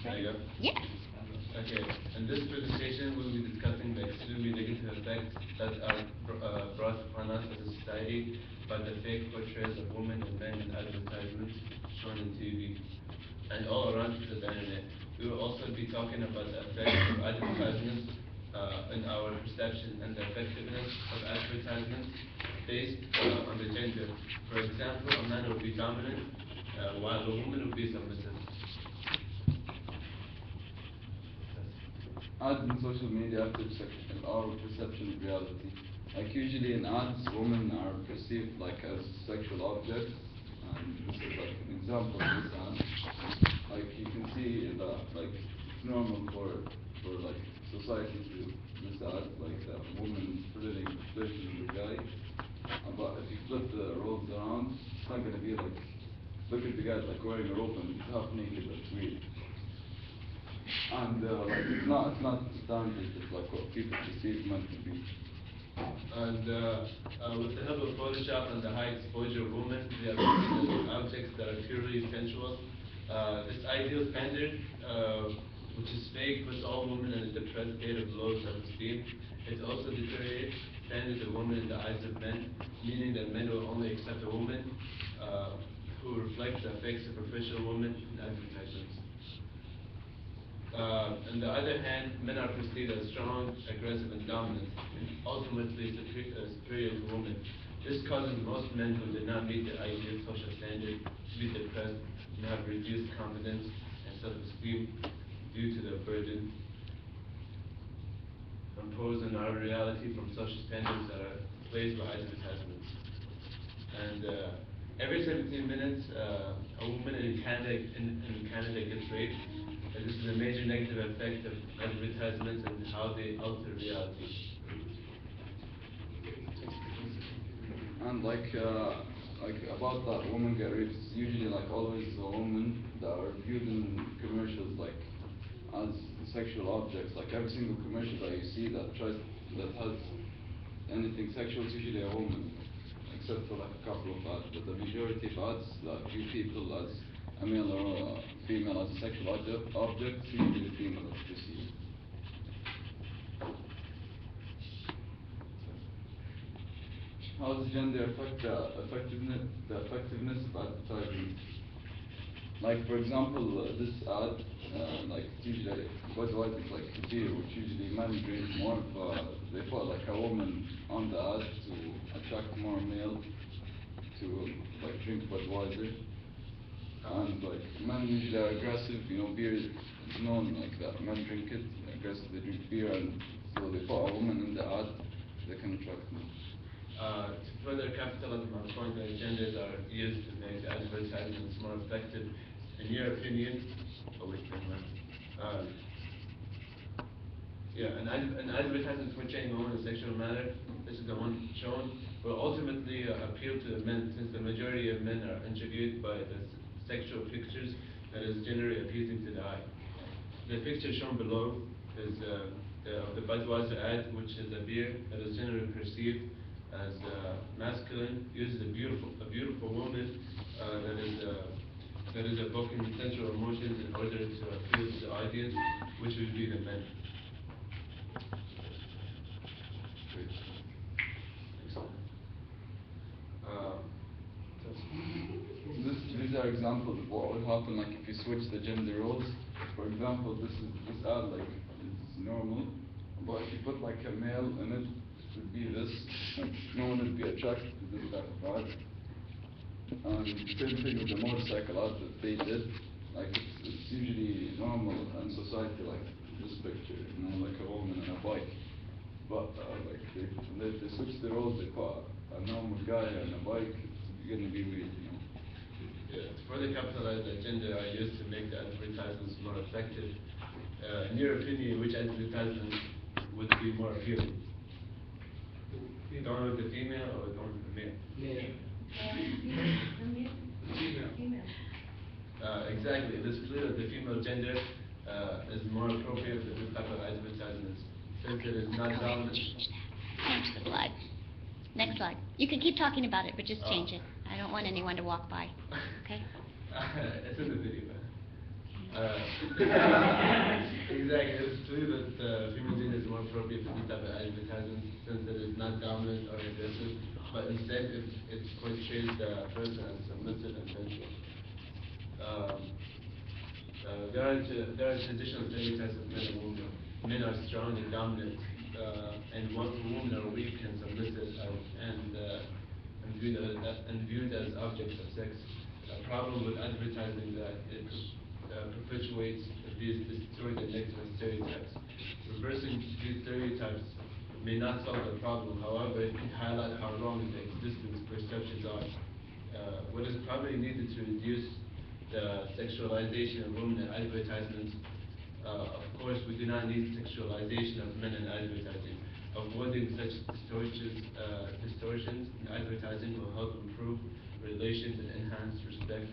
There you go. Yes. Okay, in this presentation we'll be discussing the extremely negative effects that are brought upon us as a society by the fake portrayals of women and men in advertisements shown on TV and all around the internet. We will also be talking about the effects of advertisements in our perception and the effectiveness of advertisements based on the gender. For example, a man will be dominant while a woman will be submissive. Ads in social media affect our perception of reality. Like usually in ads, women are perceived like as sexual objects, and this is like an example of this ad. Like you can see that like it's normal for like society to this ad, like the woman flirting with the guy. But if you flip the roles around, it's not gonna be like, look at the guy like wearing a robe and he's half naked. That's weird. And like it's not standard of like what people perceive men to be. And with the help of Photoshop and the high exposure of women, we have created objects that are purely sensual. This ideal standard, which is fake, puts all women in a depressed state of low self-esteem. It also deteriorates standards of women in the eyes of men, meaning that men will only accept a woman who reflects the fake superficial woman in advertisements. On the other hand, men are perceived as strong, aggressive, and dominant, and ultimately superior to women. This causes most men who did not meet the ideal social standard to be depressed and have reduced confidence and self-esteem due to the burden imposed on our reality from social standards that are placed by advertisements. And every 17 minutes, a woman in Canada gets raped. And this is a major negative effect of advertisements and how they alter reality. And like about that woman get raped, it's usually like always the women that are viewed in commercials like as sexual objects. Like every single commercial that you see that has anything sexual, it's usually a woman, except for like a couple of ads. But the majority of ads that view people as a male or a female as a sexual object, it's usually a female that's perceived. How does gender affect the effectiveness of advertising? Like for example, this ad, like it's usually Budweiser like beer, which usually men drink more, but they put like a woman on the ad to attract more male to like drink Budweiser. And like men usually are aggressive, beer is known like that. Men drink it, aggressive, they drink beer, and so they put a woman in the ad, they can attract more. To further capitalize on my point that genders are used to make advertisements more effective, in your opinion, an advertisement portraying a woman in a sexual manner, this is the one shown, will ultimately appeal to the men, since the majority of men are intrigued by the sexual pictures that is generally appeasing to the eye. The picture shown below is the Budweiser ad, which is a beer that is generally perceived as masculine, uses a beautiful woman that is evoking sensual emotions in order to appeal to the audience, which would be the men. These are examples of what would happen like if you switch the gender roles. For example, this ad like is normal, but if you put like a male in it, it would be this. Like no one would be attracted to this type of ad. And same thing with the motorcycle ad that they did. Like it's usually normal in society, like this picture, like a woman and a bike. But like they switch the roles, they put a normal guy on a bike. It's gonna be weird, Yeah, to further capitalize that gender are used to make the advertisements more effective. In your opinion, which advertisement would be more appealing? The one with the female or the one with the male? Male. Female. Exactly. It is clear that the female gender is more appropriate for this type of advertisements, since it is not dominant. Change the slide. Next slide. You can keep talking about it, but just change it. I don't want anyone to walk by, okay? It's in the video. Exactly, it's true that female gender is more appropriate for this type of advertisement since it is not dominant or aggressive, but instead it portrays the person as submissive and sensual. There are traditional stereotypes of men and women. Men are strong and dominant, and women are weak and submissive and viewed as objects of sex. A problem with advertising that it perpetuates these distorted negative stereotypes. Reversing these stereotypes may not solve the problem, however, it can highlight how wrong the existing perceptions are. What is probably needed to reduce the sexualization of women in advertisements. Of course, we do not need sexualization of men in advertising. Avoiding such distortions in advertising will help improve relations and enhance respect